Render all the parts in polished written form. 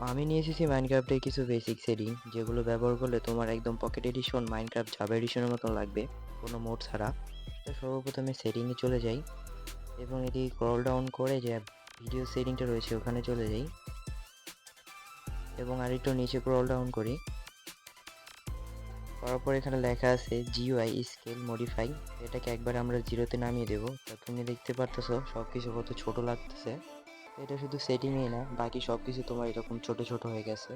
আমি নিয়ে এসেছি মাইনক্রাফটের কিছু বেসিক সেটিং, যেগুলো ব্যবহার করলে তোমার একদম পকেট এডিশন মাইনক্রাফট জাভা এডিশনের মতো লাগবে, কোনো মোড ছাড়া। তো সর্বপ্রথমে সেটিংয়ে চলে যাই এবং এটি স্ক্রল ডাউন করে যে ভিডিও সেটিংটা রয়েছে ওখানে চলে যাই এবং আরেকটু নিচে স্ক্রল ডাউন করি। করার পর এখানে লেখা আছে জিইউআই স্কেল মডিফাই। এটাকে একবার আমরা জিরোতে নামিয়ে দেবো। তা তুমি দেখতে পারতেছো সব কিছু কত ছোট লাগতেছে। এটা শুধু সেটিংই না, বাকি সব কিছু তোমার এরকম ছোট ছোট হয়ে গেছে।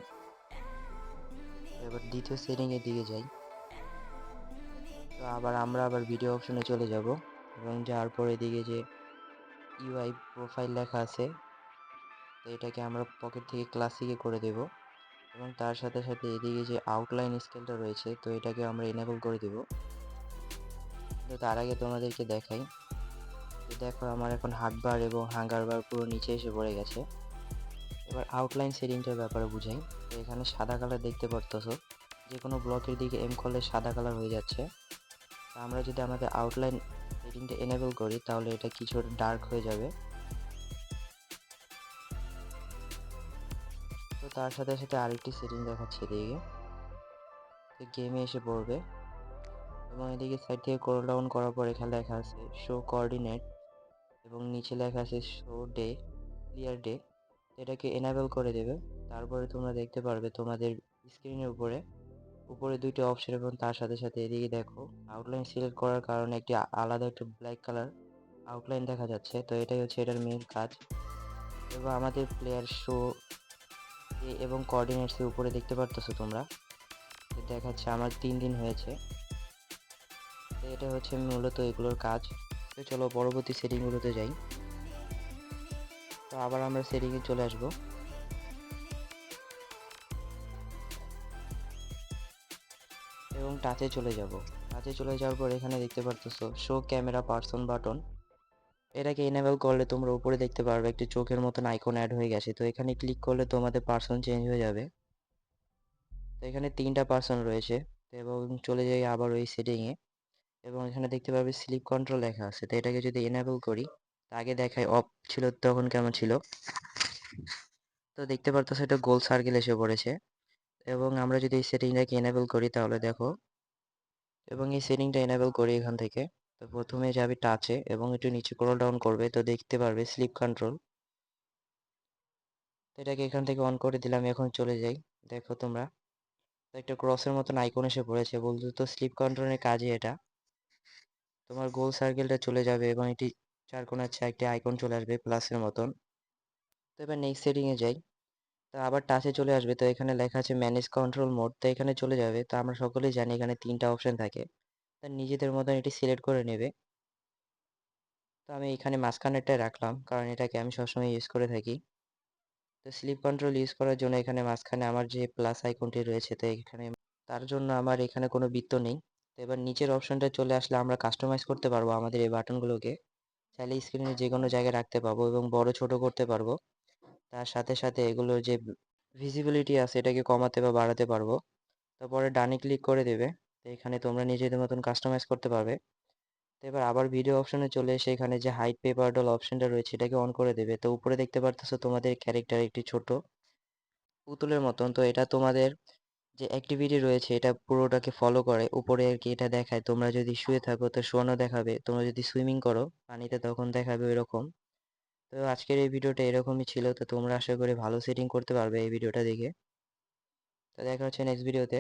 এবার দ্বিতীয় সেটিংয়ের দিকে যাই। তো আমরা ভিডিও অপশনে চলে যাব এবং যাওয়ার পর এদিকে যে ইউআই প্রোফাইল লেখা আছে, তো এটাকে আমরা পকেট থেকে ক্লাসিকে করে দেব এবং তার সাথে সাথে এদিকে যে আউটলাইন স্কেলটা রয়েছে, তো এটাকে আমরা এনেবল করে দেব। তো তার আগে তোমাদেরকে দেখাই, তো দেখো আমার এখন হার্ট বার এবং হাঙ্গার বার পুরো নিচে এসে পড়ে গেছে। এবার আউটলাইন সেটিংটার ব্যাপারে বুঝাই। তো এখানে সাদা কালার দেখতে পারতেছো, যে কোনো ব্লকের দিকে এম করলে সাদা কালার হয়ে যাচ্ছে। আমরা যদি আমাদের আউটলাইন সেটিংটা এনেবল করি তাহলে এটা কিছু ডার্ক হয়ে যাবে। তো তার সাথে সাথে আরেকটি সেটিং দেখাচ্ছে এদিকে, তো গেমে এসে পড়বে এবং এদিকে সাইড থেকে স্ক্রল ডাউন করার পর এখানে লেখা আছে শো কোঅর্ডিনেট এবং নিচে লেখা আছে শো ডে ক্লিয়ার ডে। এটাকে এনেবল করে দেবে। তারপরে তোমরা দেখতে পারবে তোমাদের স্ক্রিনের উপরে উপরে দুইটি অপশন এবং তার সাথে সাথে এদিকে দেখো আউটলাইন সিলেক্ট করার কারণে একটি আলাদা একটা ব্ল্যাক কালার আউটলাইন দেখা যাচ্ছে। তো এটাই হচ্ছে এটার মেইন কাজ। এবং আমাদের প্লেয়ার শো এবং কোঅর্ডিনেটস এর উপরে দেখতে পারতেছো তোমরা, দেখাচ্ছে আমার 3 দিন হয়েছে। তো এটা হচ্ছে মূলত এগুলোর কাজ। তো চলো পরবর্তী সেটিংগুলোতে যাই। তো আবার আমরা সেটিংয়ে চলে আসব এবং টাচে চলে যাব। টাচে চলে যাওয়ার পর এখানে দেখতে পারতেছো শো ক্যামেরা পার্সন বাটন। এটাকে এনেবল করলে তোমরা উপরে দেখতে পারবে একটি চোখের মতন আইকন অ্যাড হয়ে গেছে। তো এখানে ক্লিক করলে তোমাদের পার্সন চেঞ্জ হয়ে যাবে। তো এখানে 3টা পার্সন রয়েছে। এবং চলে যাই আবার ওই সেটিংয়ে এবং এখানে দেখতে পাবে স্লিপ কন্ট্রোল লেখা আছে। তো এটাকে যদি এনেবল করি, আগে দেখায় অফ ছিল তখন কেমন ছিল, তো দেখতে পারতেছো এটা গোল সার্কেল এসে পড়েছে। এবং আমরা যদি এই সেটিংটাকে এনেবল করি তাহলে দেখো, এবং এই সেটিংটা এনেবল করি এখান থেকে। তো প্রথমে যাবে টাচে এবং একটু নিচে স্ক্রল ডাউন করবে, তো দেখতে পারবে স্লিপ কন্ট্রোল। তো এটাকে এখান থেকে অন করে দিলাম। এখন চলে যাই, দেখো তোমরা তো একটা ক্রসের মতন আইকন এসে পড়েছে, বলতে তো স্লিপ কন্ট্রোলের কাজে এটা। তোমার গোল সার্কেলটা চলে যাবে এবং এটি চার কোণার একটি আইকন চলে আসবে প্লাসের মতন। তো এবার নেক্সট সেটিংয়ে যাই। তো আবার টাচে চলে আসবে। তো এখানে লেখা আছে ম্যানেজ কন্ট্রোল মোড, তো এখানে চলে যাবে। তো আমরা সকলেই জানি এখানে 3টা অপশন থাকে, তা নিজেদের মতন এটি সিলেক্ট করে নেবে। তো আমি এখানে মাঝখানেরটাই রাখলাম কারণ এটাকে আমি সবসময় ইউজ করে থাকি। তো স্লিপ কন্ট্রোল ইউজ করার জন্য এখানে মাঝখানে আমার যে প্লাস আইকনটি রয়েছে, তো এখানে তার জন্য আমার এখানে কোনো বৃত্ত নেই। তো এবার নিচের অপশনটা চলে আসলে আমরা কাস্টমাইজ করতে পারবো আমাদের এই বাটনগুলোকে। চাইলে স্ক্রিনের যে কোনো জায়গায় রাখতে পারবো এবং বড় ছোট করতে পারবো। তার সাথে সাথে এগুলোর যে ভিজিবিলিটি আছে এটাকে কমাতে বা বাড়াতে পারবো। তারপরে ডানে ক্লিক করে দেবে। তো এখানে তোমরা নিজেদের মতন কাস্টমাইজ করতে পারবে। তো এবার আবার ভিডিও অপশনে চলে এসে এখানে যে হাইড পেপার ডল অপশনটা রয়েছে এটাকে অন করে দেবে। তো উপরে দেখতে পারতেছো তোমাদের ক্যারেক্টার একটি ছোট পুতুলের মতন। তো এটা তোমাদের যে অ্যাক্টিভিটি রয়েছে এটা পুরোটাকে ফলো করে উপরে আর কি, এটা দেখায় তোমরা যদি শুয়ে থাকো তো শোয়ানো দেখাবে, তোমরা যদি সুইমিং করো পানিতে তখন দেখাবে এরকম। তো আজকের এই ভিডিওটা এরকমই ছিল। তো তোমরা আশা করি ভালো সেটিং করতে পারবে এই ভিডিওটা দেখে। তো দেখা হচ্ছে নেক্সট ভিডিওতে।